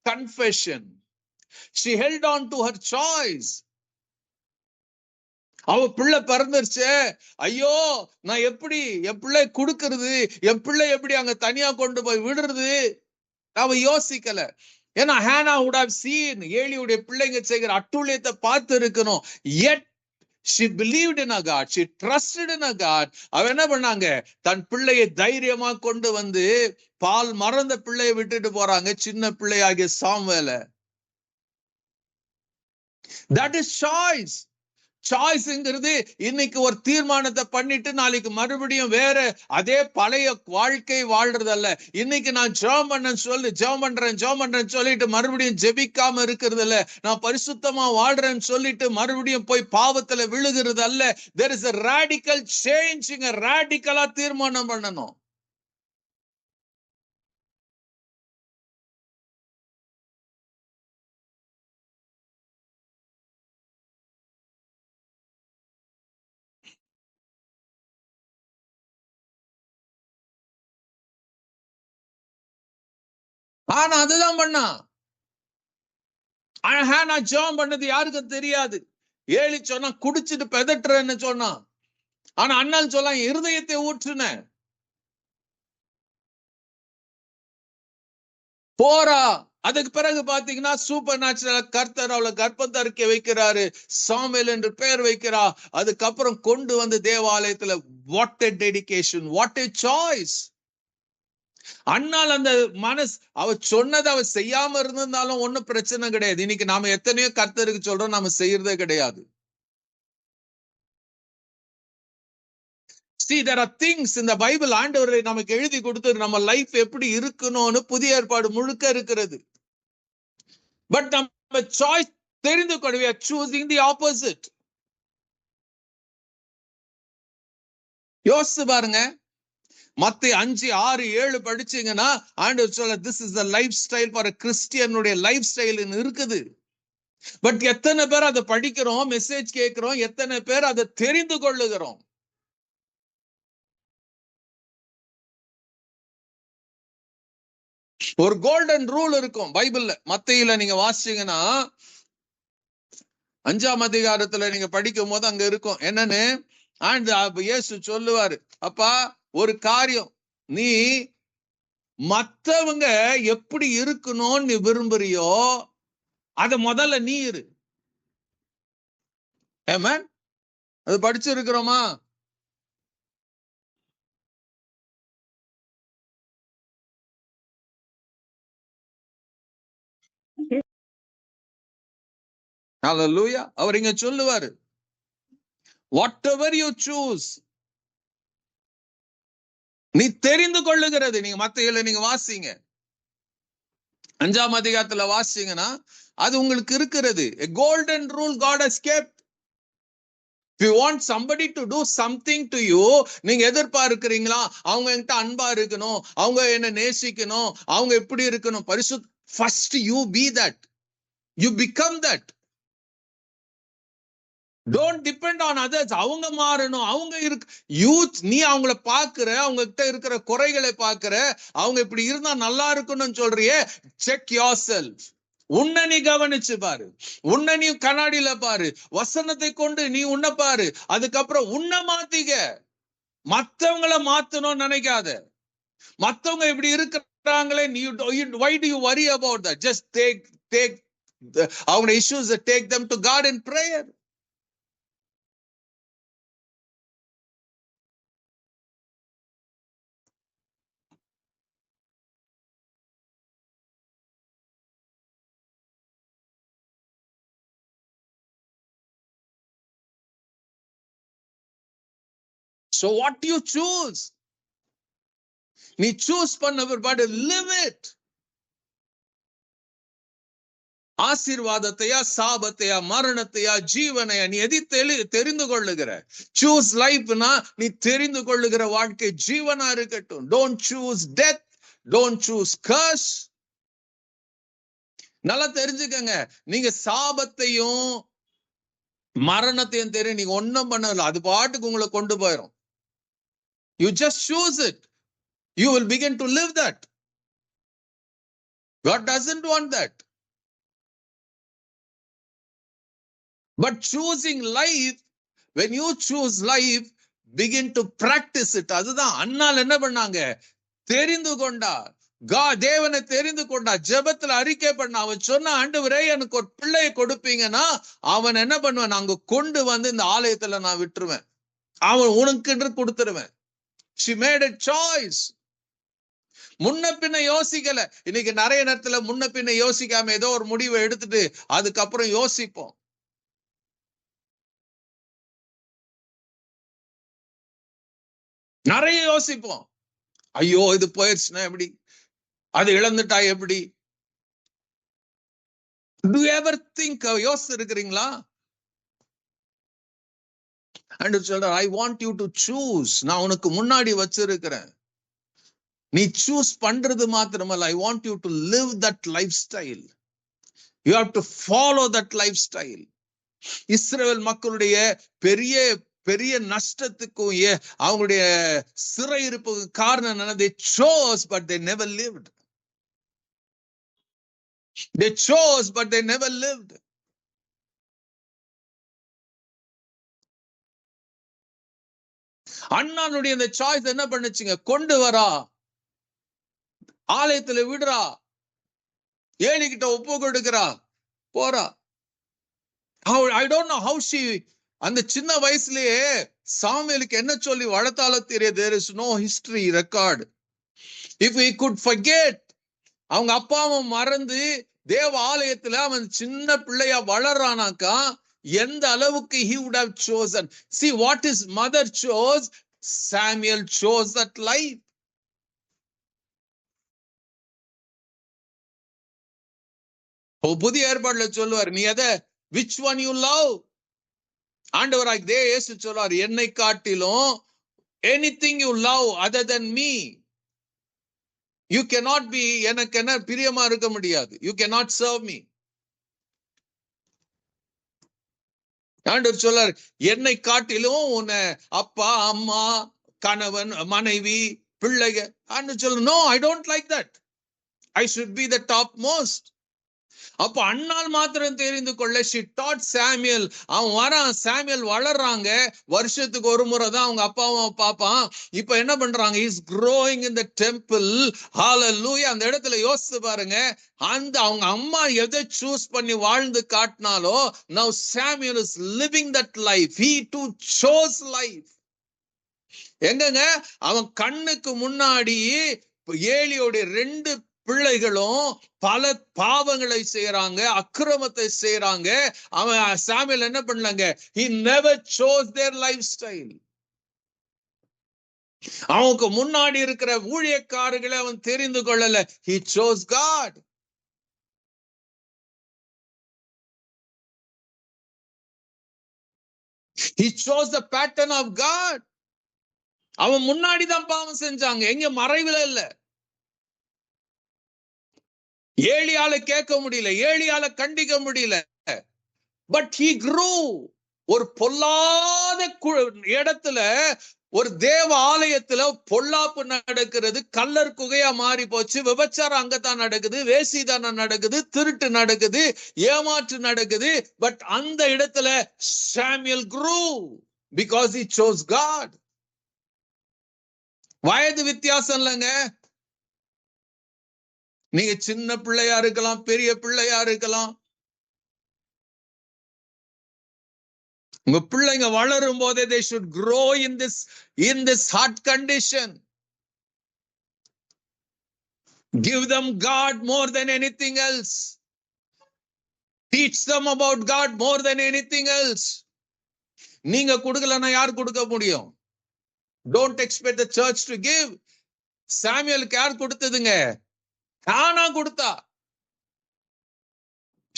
confession. She held on to her choice. அவ பிள்ளை பிறந்துருச்சு. ஐயோ நான் எப்படி என் பிள்ளை கொடுக்கறது? என் பிள்ளை எப்படி அங்க தனியா கொண்டு போய் விடுறது? அவ யோசிக்கல. ஏன்னா ஹேனா would have seen ஏலியுடைய பிள்ளைங்க செய்கிற அட்டூழியத்தை பார்த்து இருக்கணும். yet she believed in a God. She trusted in a God. அவ என்ன பண்ணாங்க? தன் பிள்ளையை தைரியமா கொண்டு வந்து பால் மறந்த பிள்ளையை விட்டுட்டு போறாங்க, சின்ன பிள்ளையாகிய சாமுவேலை. That is choice. சாய்ஸ்ங்கிறது இன்னைக்கு ஒரு தீர்மானத்தை பண்ணிட்டு நாளைக்கு மறுபடியும் வேற அதே பழைய வாழ்க்கை வாழ்றதல்ல. இன்னைக்கு நான் ஜெபம் பண்றேன் சொல்லிட்டு மறுபடியும் ஜெபிக்காம இருக்கிறது இல்ல. நான் பரிசுத்தமா வாழ்றேன்னு சொல்லிட்டு மறுபடியும் போய் பாவத்துல விழுகிறது அல்ல. there is a radical change. ராடிக்கலா தீர்மானம் பண்ணணும். ஆனா அதுதான் பண்ணா. நான் ஜெபம் பண்ணது யாருக்கும் தெரியாது. ஏலி சொன்னா குடிச்சிட்டு பெதட்டுறேன்னு சொன்னா. ஆனா அண்ணால் சொல்ல இருதயத்தை ஊற்றுன. போறா. அதுக்கு பிறகு பாத்தீங்கன்னா சூப்பர் நேச்சுரல் கர்த்தர் அவளை கர்ப்பத்தரிக்க வைக்கிறாரு, சாமுவேல் என்று பெயர் வைக்கிறா. அதுக்கப்புறம் கொண்டு வந்து தேவாலயத்துல, what a dedication, what a choice. அண்ணால் அந்த மனசு, அவ சொன்னதை அவ செய்யாம இருந்திருந்தாலும் ஒண்ணும் பிரச்சனை கிடையாது. இன்னைக்கு நாம எத்தனையோ கர்த்தருக்கு சொல்றோம், நாம செய்யறதே கிடையாது. See, there are things in the Bible, ஆண்டவர் நமக்கு எழுதி கொடுத்து நம்ம லைஃப் எப்படி இருக்கணும்னு புதிய ஏற்பாடு முழுக்க இருக்கிறது. பட் நம்ம சாய்ஸ் தெரிந்து கொண்டு, we are choosing the opposite. யோசிச்சு பாருங்க, மத்தேயு 5:6-7 படிச்சீங்கன்னா ஆண்டவர் சொல்ல, this is the lifestyle for a Christian உடைய லைஃப் ஸ்டைல் இருக்குது. பட் எத்தனை பேர் அதை படிக்கிறோம், மெசேஜ் கேட்கிறோம், எத்தனை பேர் அதை தெரிந்து கொள்ளுகிறோம்? ஒரு கோல்டன் ரூல் இருக்கும் பைபிள்ல. மத்தேயுல நீங்க வாசிச்சீங்கன்னா 5ஆம் அதிகாரத்துல நீங்க படிக்கும் போது அங்க இருக்கும் என்னன்னு, இயேசு சொல்லுவாரு, அப்பா ஒரு காரியம், நீ மத்தவங்க எப்படி இருக்கணும்னு நீ விரும்புறியோ அத முதல்ல நீ இரு. ஆமென். அது படிச்சிருக்கிறோமா? ஹல்லேலூயா. அவர் இங்க சொல்லுவாரு, whatever you choose, நீ தெரிந்து கொள்ளுகிறது. நீங்க மத்தேயுல நீங்க வாசிங்க, 5ஆம் அதிகாரத்துல வாசிங்கன்னா அது உங்களுக்கு இருக்கிறது. A golden rule God has kept. If you want somebody to do something to you, நீங்க எதிர்பார்க்கிறீங்களா அவங்க என்கிட்ட அன்பா இருக்கணும், அவங்க என்ன நேசிக்கணும், அவங்க எப்படி இருக்கணும், பரிசுத்த, first you be that, you become that. Don't depend on others. அவங்க மாறணும், அவங்க இருக்கு, யூத், நீ அவங்கள பாக்குற, அவங்க கிட்ட இருக்கிற குறைகளை பாக்குற, அவங்க இப்படி இருந்தா நல்லா இருக்கணும்னு சொல்றியே, செக் யோர் செல்ஃப். உன்னை நீ கவனிச்சு பாரு, உன்னை நீ கண்ணாடியில பாரு, வசனத்தை கொண்டு நீ உன்னை பாரு, அதுக்கப்புறம் உன்னை மாத்திக்க. மத்தவங்களை மாத்தணும்னு நினைக்காத. மத்தவங்க இப்படி இருக்கிறாங்களே, நீ why do you worry about that? Just take அவங்க issues, take them to God in prayer. So what do you choose? நீ சூஸ் பண்ண பிற்பாடு live it. ஆசீர்வாதத்தையா, சாபத்தையா, மரணத்தையா, ஜீவனையா, நீ எதை தெரிந்து கொள்ளுகிற? சூஸ் லைஃப்னா நீ தெரிந்து கொள்ளுகிற வாழ்க்கை ஜீவனா இருக்கட்டும். Don't choose death, don't choose curse. நல்லா தெரிஞ்சுக்கங்க, நீங்க சாபத்தையும் மரணத்தையும் தெரியும், நீங்க ஒன்னும் பண்ணல, அது பாட்டுக்கு உங்களை கொண்டு போயிடும். You just choose it. You will begin to live that. God doesn't want that. But choosing life, when you choose life, begin to practice it. அதுதான் அண்ணால் என்ன பண்ணாங்க, தெரிந்து கொண்டா, தேவனை தெரிந்து கொண்டா, ஜெபத்துல அறிக்கை பண்ண. அவன் சொன்ன, ஆண்டவரே எனக்கு ஒரு பிள்ளையை கொடுப்பீங்கன்னா அவன் என்ன பண்ணுவான், நாங்க கொண்டு வந்து இந்த ஆலயத்துல நான் விட்டுருவேன், அவன் உனக்கு கொடுத்துருவேன். She made a choice. முன்ன பின்ன யோசிக்கல. இன்னைக்கு நிறைய நேரத்துல முன்ன பின்ன யோசிக்காம ஏதோ ஒரு முடிவை எடுத்துட்டு அதுக்கப்புறம் யோசிப்போம். நிறைய யோசிப்போம். ஐயோ இது போயிடுச்சுன்னா எப்படி, அது இழந்துட்டா எப்படி. Do you ever think, யோசிச்சு இருக்கிறீங்களா? And சொல்ற, I want you to choose. நான் உனக்கு முன்னாடி வச்சிருக்கிறேன், நீ சூஸ் பண்றது மாத்திரமல்ல, I want you to live that lifestyle. You have to follow that lifestyle. இஸ்ரவேல் மக்களுடைய பெரிய பெரிய நஷ்டத்துக்கும் அவங்களுடைய சிறையிருப்புக்கு காரணம் என்ன? They chose but they never lived. They chose but they never lived. அண்ணானுடைய இந்த சாய்ஸ் என்ன பண்ணுச்சுங்க, கொண்டு வரா, ஆலயத்துல விடுறா, ஏலி கிட்ட ஒப்பு கொடுக்கிறா, போறா. I don't know how she, அந்த சின்ன வயசுலயே சாமுவேலுக்கு என்ன சொல்லி வளர்த்தாலும் தெரியாது. There is no history record. If we could forget, அவங்க அப்பாவும் மறந்து தேவ ஆலயத்துல அவன் சின்ன பிள்ளையா வளர்றானாக்கா எந்த அளவுக்கு he would have chosen. See what his mother chose, Samuel chose that life. புதிய ஏற்பாடுல சொல்லுவார், நீ எதை, which one you love. ஆண்டவராக இயேசு சொல்றார், என்னை காட்டிலும் anything you love other than me, you cannot be, எனக்கு என்ன பிரியமா இருக்க முடியாது, you cannot serve me. ஆண்டவர் சொல்றார், என்னை காட்டிலும் உன்னை அப்பா அம்மா கணவன் மனைவி பிள்ளைகள். ஆண்டவர் சொல்ற, no, I don't like that, I should be the top most. அப்ப அண்ணால் மாத்திரம் தெரிந்து கொள்ள, she taught Samuel. அவன் வரான், சாமுவேல் வளர்றாங்க, வருஷத்துக்கு ஒரு முறை தான் அவங்க அப்பாவும் பாப்பான். இப்ப என்ன பண்றாங்க, is growing in the temple. hallelujah. அந்த இடத்துல யோசிச்சு பாருங்க, அந்த அவங்க அம்மா எதை சூஸ் பண்ணி வாழ்ந்து காட்டினாலோ, now Samuel is living that life. He too chose life. எங்கங்க, அவன் கண்ணுக்கு முன்னாடி ஏலியோட 2 பிள்ளைகளும் பல பாவங்களை செய்யறாங்க, அக்கிரமத்தை செய்யறாங்க. அவன் சாமுவேல் என்ன பண்ணாங்க, he never chose their lifestyle. அவனுக்கு முன்னாடி இருக்கிற ஊழியக்காரர்களை அவன் தெரிந்து கொள்ளல, he chose God. he chose the pattern of God. அவன் முன்னாடி தான் பாவம் செஞ்சாங்க, எங்க மறைவில் இல்ல. ஏலியால கேட்க முடியல, ஏலியால கண்டிக்க முடியல. But he grew. ஒரு பொல்லாத இடத்துல, ஒரு தேவ ஆலயத்துல பொல்லாப்பு நடக்கிறது, கல்லர் குகையா மாறி போச்சு, விபச்சாரம் அங்கத்தான் நடக்குது, வேசிதானம் நடக்குது, திருட்டு நடக்குது, ஏமாற்று நடக்குது. பட் அந்த இடத்துல Samuel grew because he chose God. வயது வித்தியாசம் இல்லைங்க. நீங்க சின்ன பிள்ளையா இருக்கலாம், பெரிய பிள்ளையா இருக்கலாம். உங்க பிள்ளைங்க வளரும் போதே they should grow in this heart condition. Give them God more than anything else. Teach them about God more than anything else. நீங்க கொடுக்கலன்னா யார் கொடுக்க முடியும்? Don't expect the church to give. சாமுவேலுக்கு யார் கொடுத்ததுங்க? ஹானா கொடுத்தா.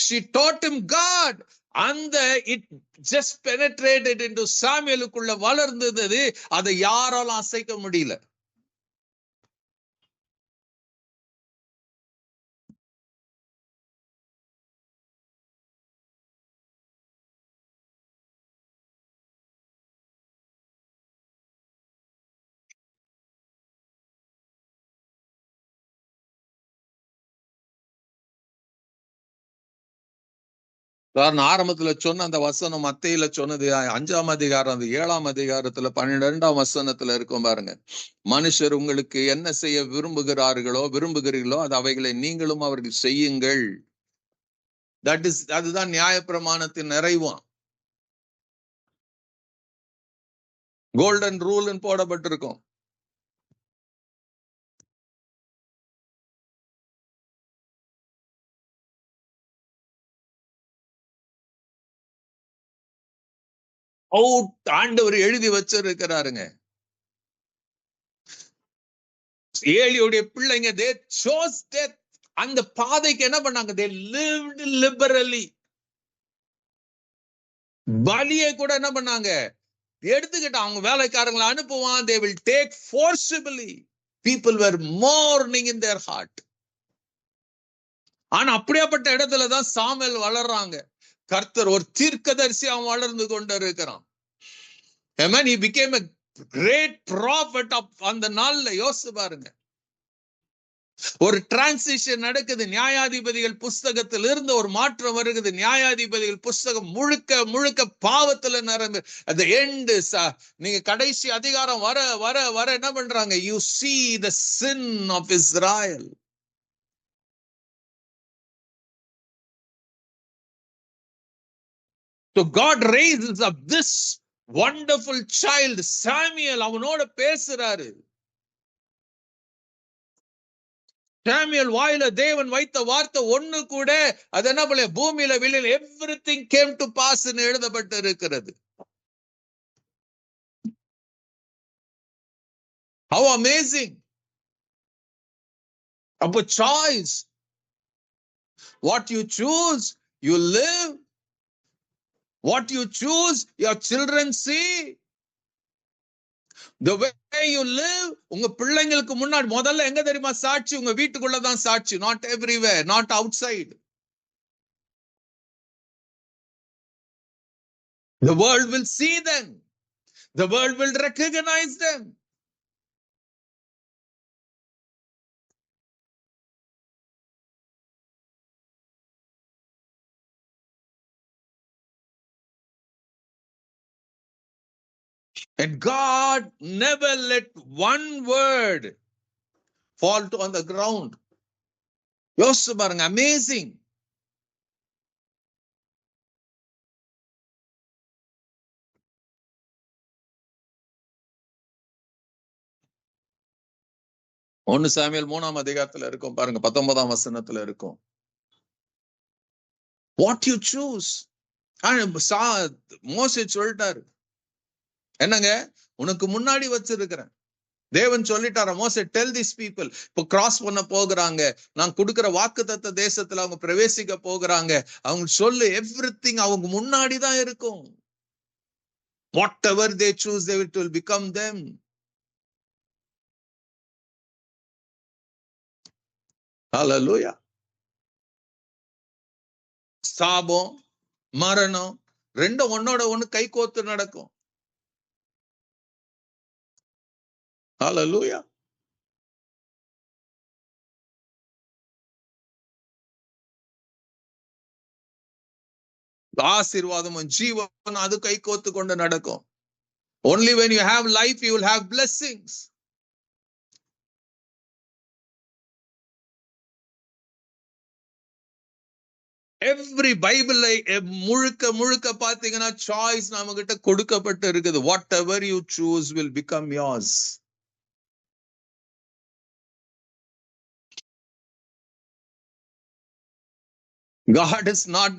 She taught him God. அந்த it just penetrated into சாமுவேலுக்குள்ள வளர்ந்தது. அதை யாராலும் அசைக்க முடியல. காரணம் ஆரம்பத்துல சொன்ன அந்த வசனம் மத்தேயுல சொன்னது 5ஆம் அதிகாரம், அந்த 7ஆம் அதிகாரத்துல 12ஆம் வசனத்துல இருக்கும் பாருங்க. மனுஷர் உங்களுக்கு என்ன செய்ய விரும்புகிறீர்களோ அது அவைகளை நீங்களும் அவர்கள் செய்யுங்கள். அதுதான் நியாயப்பிரமாணத்தின் நிறைவாம். Golden rule போடப்பட்டிருக்கும். ஆண்டவர் எழுதி வச்சிருக்கிறாருங்க. ஏலியோடைய பிள்ளைங்க they chose death. அந்த பாதைக்கு என்ன பண்ணாங்க, they lived liberally. பலியை கூட என்ன பண்ணாங்க, எடுத்துக்கிட்டாங்க. அவங்க வேலைக்காரங்களை அனுப்புவான், they will take forcibly. People were mourning in their heart. ஆனா அப்படியாப்பட்ட இடத்துலதான் சாமுவேல் வளர்றாங்க. கர்த்தர் ஒரு தீர்க்கதரிசி அவன் வளர்ந்து கொண்டு இருக்கிறான். Amen. He became a great prophet of அந்த நாள்ல. யோசிச்சு பாருங்க, ஒரு டிரான்சிஷன் நடக்குது. நியாயாதிபதிகள் புஸ்தகத்தில் இருந்து ஒரு மாற்றம் வருகிறது. நியாயாதிபதிகள் புஸ்தகம் முழுக்க முழுக்க பாவத்துல நிரம்பி, அந்த எண்டு நீங்க கடைசி அதிகாரம் வர வர வர என்ன பண்றாங்க, you see the sin of Israel. So God raises up this wonderful child, Samuel. அவனோட பேசுறாரு. சாமுவேல் வாயில தேவன் வைத்த வார்த்தை ஒண்ணு கூட அது என்ன போல பூமியில வெளியில் everything came to pass ன்னு எழுதப்பட்டு இருக்கிறது. How amazing. அப்போ choice. What you choose, you live. What you choose, your children see. The way you live, உங்க பிள்ளைங்களுக்கு முன்னாடி முதல்ல எங்க தெரியுமா சாட்சி? உங்க வீட்டுக்குள்ளதான் சாட்சி. Not everywhere, not outside. The world will see them. The world will recognize them. And God never let one word fall on the ground. யோசிச்சு பாருங்க, amazing. ஒன்னு சாமுவேல் 3ஆம் அதிகாரத்துல இருக்கும் பாருங்க, 19ஆம் வசனத்துல இருக்கும். What you choose. மோசே சொல்லிட்டாரு, என்னங்க உனக்கு முன்னாடி வச்சிருக்கிறேன். தேவன் சொல்லிட்டார, மோசே டெல் திஸ் பீப்புள், இப்போ கிராஸ் பண்ண போகிறாங்க, நான் கொடுக்கிற வாக்குத்தத்த தேசத்துல அவங்க பிரவேசிக்க போகிறாங்க, அவங்க சொல்லு, எவ்ரிதிங் அவங்க முன்னாடி தான் இருக்கும். Whatever they choose, it will become them. Hallelujah. சாபம் மரணம் ரெண்டும் ஒன்னோட ஒண்ணு கை கோத்து நடக்கும். Hallelujah. ஆசீர்வாதமும் ஜீவனும் அது கை கோத்து கொண்டு நடக்கும். Only when you have life, you will have blessings. Every Bible முழுக்க முழுக்க பாத்தீங்கன்னா சாய்ஸ் நம்ம கிட்ட கொடுக்கப்பட்டு இருக்குது. Whatever you choose will become yours. God is not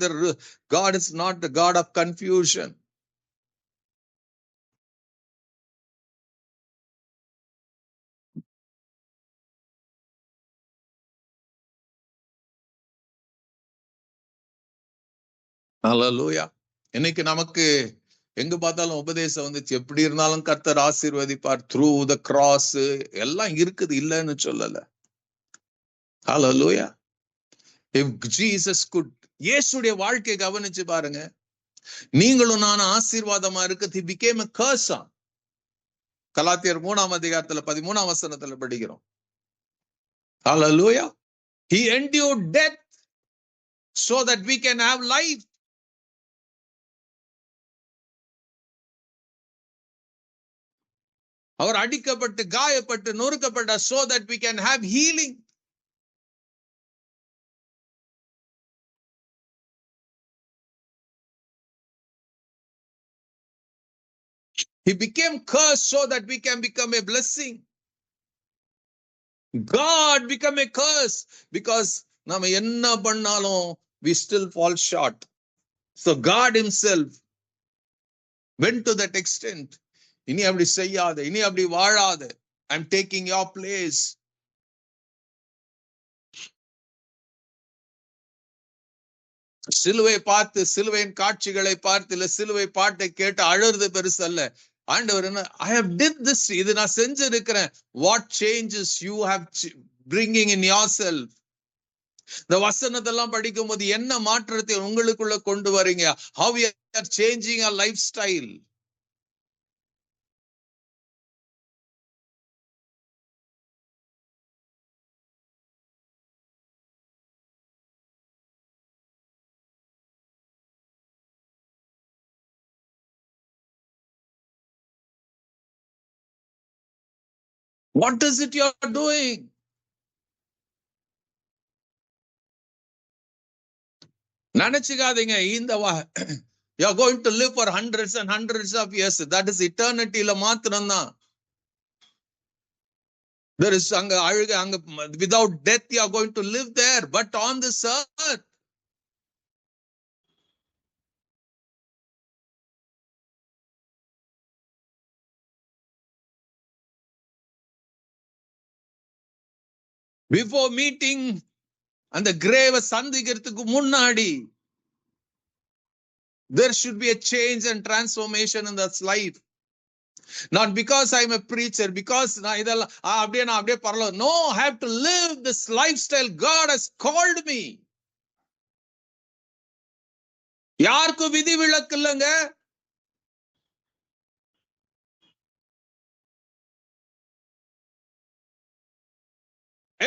the God of confusion. Hallelujah. இன்னைக்கு நமக்கு எங்க பார்த்தாலும் உபதேசம் வந்துச்சு, எப்படி இருந்தாலும் கர்த்தர் ஆசீர்வதிப்பார், த்ரூ த கிராஸ் எல்லாம் இருக்குது, இல்லைன்னு சொல்லல. Hallelujah. If Jesus could, இயேசுடைய வாழ்க்கையை கவனிச்சு பாருங்க, நீங்களும் நானும் ஆசீர்வாதமா இருக்கு. He became a curse. கலாத்தியர் 3ஆம் அதிகாரத்துல 13ஆம் வசனத்துல படிக்கிறோம். Hallelujah. He endured death so that we can have life. அவர் அடிக்கப்பட்டு காயப்பட்டு நொறுக்கப்பட்ட so that we can have healing. He became cursed so that we can become a blessing. God become a curse because நாம என்ன பண்ணாலும் we still fall short. So God himself went to that extent. இனி அப்படி செய்யாத, இனி அப்படி வாழாத, I'm taking your place. சிலுவை பார்த்து, சிலுவையின் காட்சிகளை பார்த்து, இல்ல சிலுவை பாட்டை கேட்டு அழுறது பெருசு அல்ல. ஆண்டவர் என்ன, I have did this, இது நான் செஞ்சிருக்கிறேன். What changes you have bringing in yourself? இந்த வசனத்தெல்லாம் படிக்கும் போது என்ன மாற்றத்தை உங்களுக்குள்ள கொண்டு வரீங்க? How you are changing your lifestyle? What is it you are doing? நினைச்சுக்காதீங்க, You are going to live for hundreds and hundreds of years. That is eternity ல மாத்திரம் தான். There is without death you are going to live there, but on this earth before meeting அந்த கிரேவ சந்திக்கிறதுக்கு முன்னாடி there should be a change and transformation in this life. Not because I'm a preacher, because நான் இதெல்லாம் அப்படியே பரல. No, I have to live this lifestyle God has called me. யாருக்கும் விதி விலக்கு இல்லைங்க.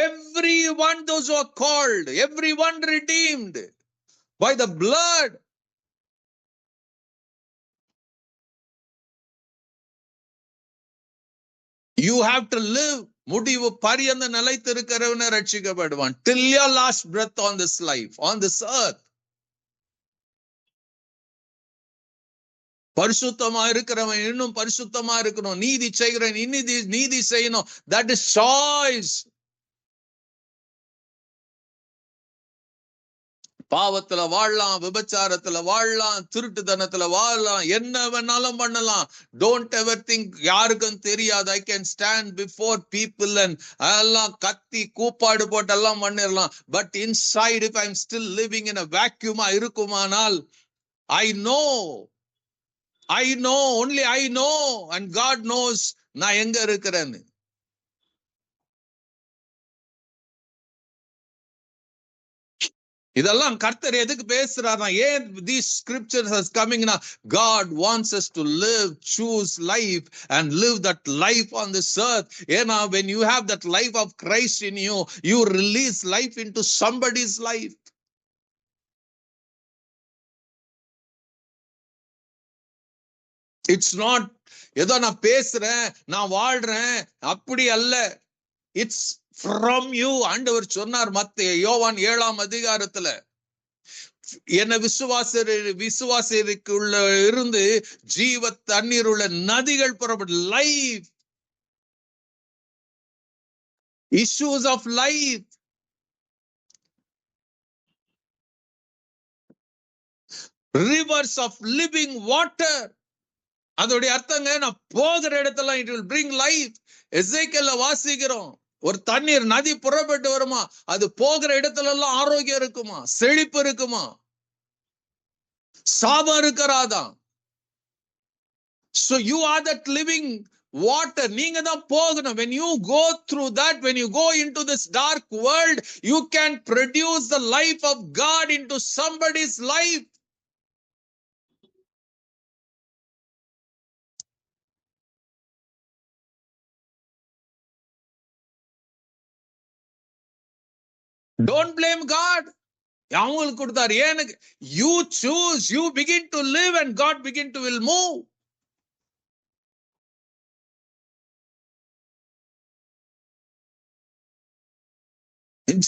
Everyone, those who are called, everyone redeemed by the blood. You have to live. முடிவு பரியந்த நிலைத்திருக்கிறவன ரட்சிக்கப்படுவான். Till your last breath on this life, on this earth. பரிசுத்தமா இருக்கிறவன் இன்னும் பரிசுத்தமா இருக்கணும். நீதி செய்கிறவன் இன்னும் நீதி செய்யணும். That is choice. பாவத்துல வாழலாம், விபச்சாரத்துல வாழலாம், திருட்டுத்தனத்துல வாழலாம், என்ன வேணாலும் பண்ணலாம். டோன்ட் எவர் திங்க் யாருக்கும் தெரியாது. I can stand before people and எல்லாம் கத்தி கூப்பாடு போட்டு எல்லாம் பண்ணிடலாம். But inside if I am still living in a வேக்யூமா இருக்குமானால் I know, only I know and God knows நான் எங்க இருக்கிறேன்னு. இதெல்லாம் கர்த்தர் எதுக்கு பேசுறாருன்னா, ஏன் these scriptures are coming now? God wants us to live, choose life and live that life on this earth. ஏன்னா when you have that life of Christ in you, you release life into somebody's life. It's not ஏதோ நான் பேசுறேன், நான் வாழ்றேன், அப்படி அல்ல. It's from you. ஆண்டவர் சொன்னார் யோவான் 7ஆம் அதிகாரத்துல, என்ன விசுவாசருக்குள்ள இருந்து ஜீவ தண்ணீர் உள்ள நதிகள் புறப்பட்டு, life, issues of life, rivers of living water. அதோடைய அர்த்தங்க, நான் போகிற இடத்துல it will bring life. எசேக்கியேல்ல வாசிக்கிறோம், ஒரு தண்ணீர் நதி புறப்பட்டு வருமா, அது போகிற இடத்துல எல்லாம் ஆரோக்கியம் இருக்குமா, செழிப்பு இருக்குமா, சாபம் இருக்கிறாதான். So you are that living water. நீங்க தான் போகணும். When you go through that, when you go into this dark world, you can produce the life of God into somebody's life. Don't blame God. அவங்களுக்கு கொடுத்தாரு, எனக்கு. You choose, you begin to live and God begin to will move.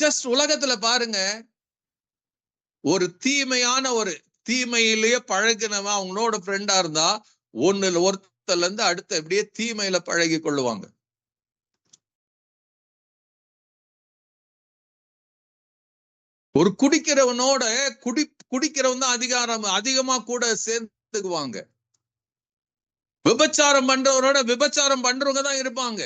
Just உலகத்துல பாருங்க, ஒரு தீமையிலேயே பழகினவன் அவங்களோட ஃப்ரெண்டா இருந்தா ஒருத்தர்ல இருந்து அடுத்த அப்படியே தீமையில பழகி கொள்ளுவாங்க. ஒரு குடிக்கிறவனோட குடிக்கிறவன் தான் அதிகமா கூட சேர்ந்துக்குவாங்க. விபச்சாரம் பண்றவரோட விபச்சாரம் பண்றவங்க தான் இருப்பாங்க.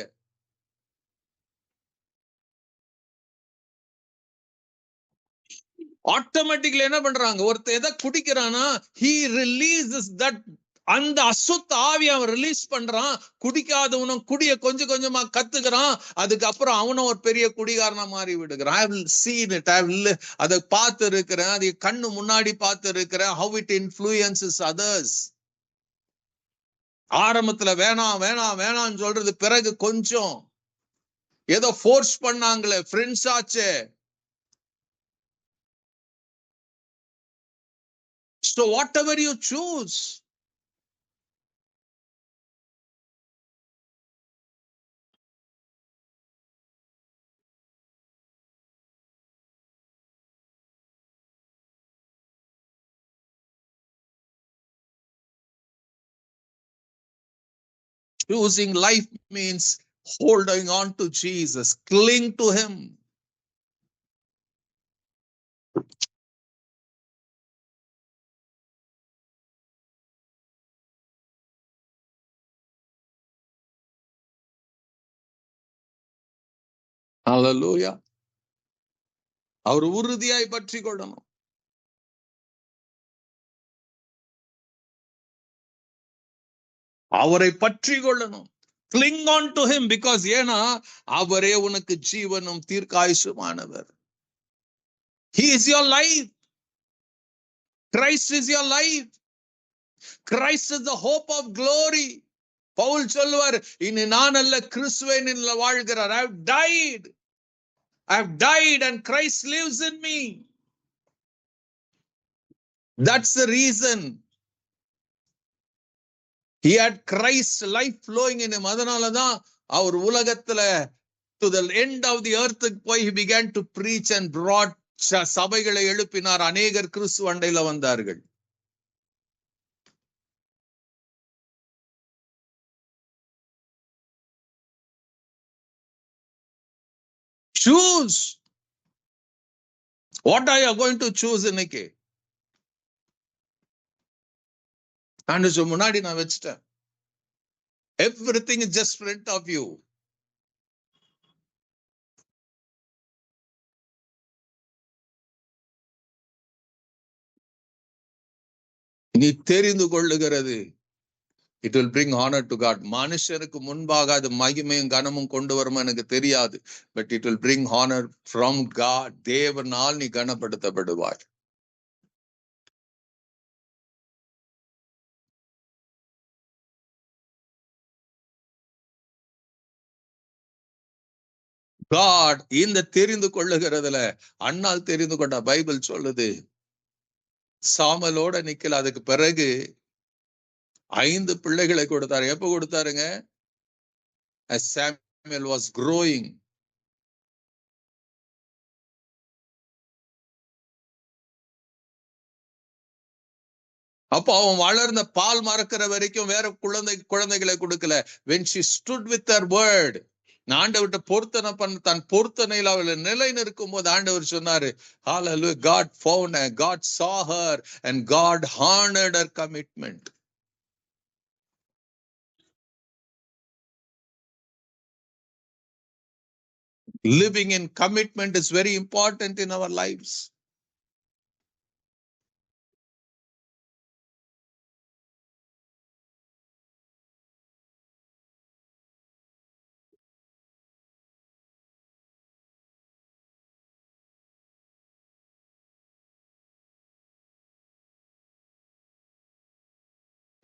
ஆட்டோமேட்டிக்ல என்ன பண்றாங்க, ஒருத்தர் எதை குடிக்கிறானா, he releases that, அந்த அசுத்த ஆவியை அவன் ரிலீஸ் பண்றான். குடிக்காதவனும் குடிய கொஞ்சம் கொஞ்சமா கத்துக்கிறான். அதுக்கப்புறம் அவனும் ஒரு பெரிய குடிகாரனா மாறி விடுகிறான். I have seen it, அதை பார்த்து இருக்கிறேன், அதை கண்ணு முன்னாடி பார்த்து இருக்கிறேன். how it influences others. ஆரம்பத்துல வேணாம் வேணாம் வேணாம்னு சொல்றது, பிறகு கொஞ்சம் ஏதோ ஃபோர்ஸ் பண்ணாங்களே, ஃப்ரெண்ட்ஸ் ஆச்சே. So whatever you choose, Choosing life means holding on to Jesus. Cling to him. Hallelujah. அவர் உறுதியாய் பற்றி கொள்ளணும். அவரை பற்றி கொள்ளணும். Cling on to him because ஏனா அவரே உனக்கு ஜீவனும் தீர்க்காயுசுமானவர். He is your life. Christ is your life. Christ is the hope of glory. Pavul சொல்வார், இனி நான் அல்ல கிறிஸ்துவே என்னில் வாழ்கிறார். I have died. I have died and Christ lives in me. That's the reason. He had Christ life flowing in him. அதனாலதான் அவர் உலகத்துல to the end of the earth போய் he began to preach and brought சபைகளை எழுப்பினார். அநேகர் கிறிஸ்து அண்டையில வந்தார்கள். Choose. What are you going to choose இன்னைக்கு? ஆண்டவர் முன்னாடி நான் வச்சிட்டேன். Everything is just front of you. நீ தெரிந்து கொள்ளுகிறது, it will bring honor to God. மனுஷனுக்கு முன்பாக அது மகிமையும் கனமும் கொண்டு வரும் எனக்கு தெரியாது. But it will bring honor from God. தேவனால் நீ கனப்படுத்தப்படுவாய். God இந்த தெரிந்து கொள்ளுகிறதுல அண்ணால் தெரிந்து கொண்ட பைபிள் சொல்லுது. சாமுவேலோட நிக்கல. அதுக்கு பிறகு 5 பிள்ளைகளை கொடுத்தாரு. எப்ப கொடுத்தாருங்க? As Samuel was growing. அப்போ அவன் வளர்ந்த பால் மறக்கிற வரைக்கும் வேற குழந்தைகளை கொடுக்கல. When she stood with her word, ஆண்டவர்கிட்ட பொருத்தனை பண்ண தன் பொருத்தனையில் அவளை நிலை நிற்கும் போது ஆண்டவர் சொன்னாரு, hallelujah, God found her, God saw her and God honored her commitment. Living in commitment is very important in our lives.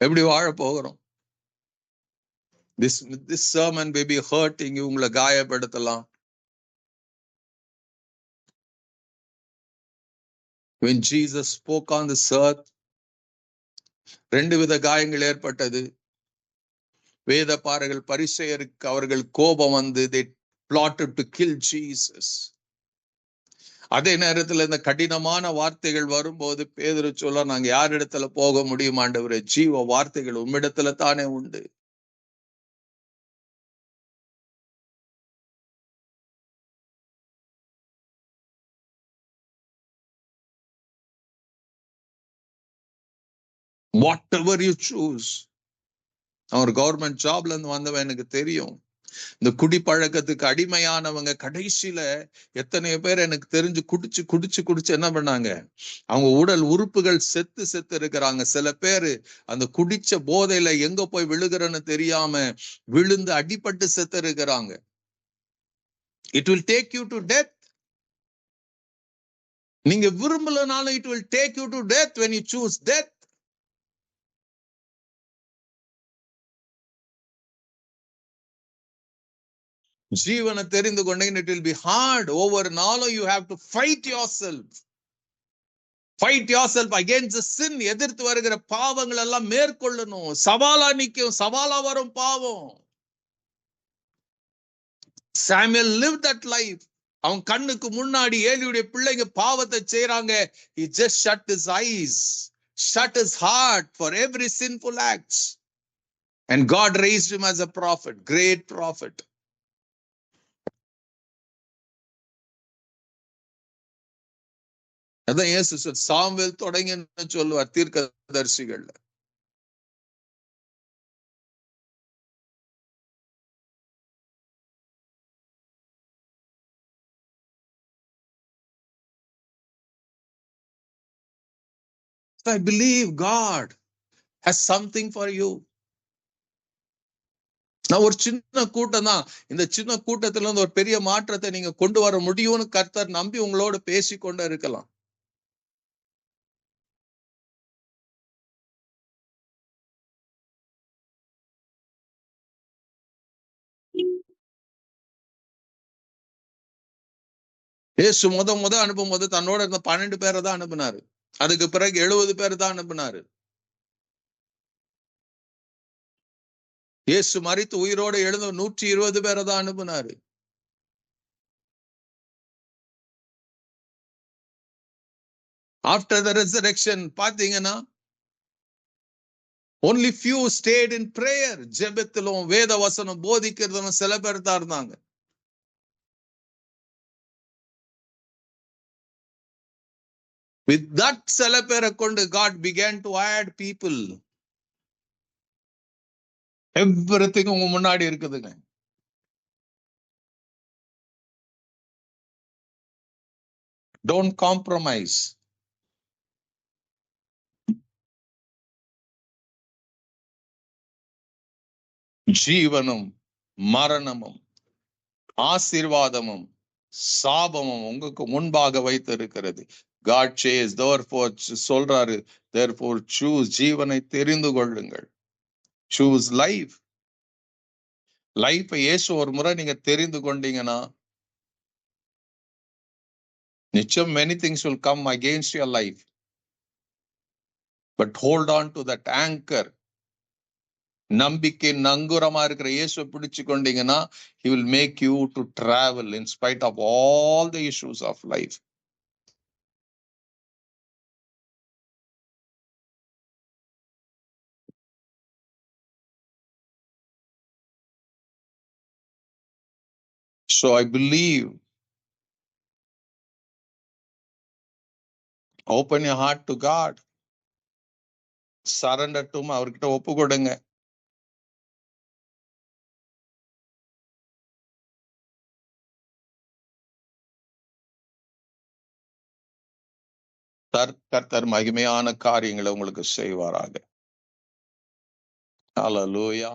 எப்படி வாழ போகிறோம்? This sermon may be hurting you, உங்களை காயப்படுத்தலாம். When Jesus spoke on this earth, 2 வித காயங்கள் ஏற்பட்டது. வேதபாரகர்கள் பரிசேயருக்கு அவர்கள் கோபம் வந்து they plotted to kill Jesus. அதே நேரத்தில் இந்த கடினமான வார்த்தைகள் வரும்போது பேதுரு சொல்ல, நாங்க யார் இடத்துல போக முடியும் ஆண்டவரே? ஜீவ வார்த்தைகள் உம்மிடத்துல தானே உண்டு. Whatever you choose. அவர் கவர்மெண்ட் ஜாப்ல இருந்து வந்தவன் எனக்கு தெரியும். இந்த குடி பழக்கத்துக்கு அடிமையானவங்க கடைசியில எத்தனையோ பேர் எனக்கு தெரிஞ்சு குடிச்சு என்ன பண்ணாங்க? அவங்க உடல் உறுப்புகள் செத்து இருக்கிறாங்க. சில பேரு அந்த குடிச்ச போதையில எங்க போய் விழுகிறன்னு தெரியாம விழுந்து அடிபட்டு செத்து இருக்கிறாங்க. It will take you to death. நீங்க விரும்பலனாலும் it will take you to death when you choose death. ஜீவனை தெரிந்து கொண்டீங்க, it will be hard. ஒவ்வொரு நாளும் you have to fight yourself. Fight yourself against the sin. எதிர்த்து வருகிற பாவங்கள் எல்லாம் மேற்கொள்ளணும். சவாலா நிக்கும், சவாலா வரும் பாவம். Samuel lived that life. அவன் கண்ணுக்கு முன்னாடி ஏலியுடைய பிள்ளைங்க பாவத்தை செய்றாங்க. He just shut his eyes, shut his heart for every sinful acts. And God raised him as a prophet, great prophet. அதான் இயேசு சாமுவேல் தொடங்கின்னு சொல்லுவார் தீர்க்கதரிசிகள்ல. I believe God has something for you. நான் ஒரு சின்ன கூட்டம் தான், இந்த சின்ன கூட்டத்துல இருந்து ஒரு பெரிய மாற்றத்தை நீங்க கொண்டு வர முடியும்னு கர்த்தர் நம்பி உங்களோட பேசிக்கொண்டு இருக்கலாம். இயேசு முத அனுப்பும் போது தன்னோட இருந்த 12 பேரை தான் அனுப்புனாரு. அதுக்கு பிறகு 70 பேர் தான் அனுப்புனாரு. இயேசு மரித்து உயிரோடு எழுந்த 120 பேரை தான் அனுப்புனாரு. After the resurrection பாத்தீங்கன்னா only few stayed in prayer. ஜெபத்திலும் வேத வசனம் போதிக்கிறதும் சில பேர் தான் இருந்தாங்க. With that சில பேரை கொண்டு God began to add people. Everything உங்க முன்னாடி இருக்குதுங்க. Don't compromise. ஜீவனும் மரணமும் ஆசீர்வாதமும் சாபமும் உங்களுக்கு முன்பாக வைத்திருக்கிறது. God says, therefore சொல்றாரு, therefore choose, ஜீவனை தெரிந்து கொள்ளுங்கள். Choose life. லைஃபை இயேசு ஒரு முறை நீங்க தெரிந்து கொண்டீங்கன்னா நிச்சயம் many things will come against your life. But hold on to that anchor. நம்பிக்கை நங்குரமா இருக்கிற இயேசுவை பிடிச்சு கொண்டீங்கன்னா he will make you to travel in spite of all the issues of life. So I believe, open your heart to God. Surrender to him. அவர்கிட்ட ஒப்பு கொடுங்க. கர்த்தர் மகிமையான காரியங்களை உங்களுக்கு செய்வாராக. ஹல்லேலூயா.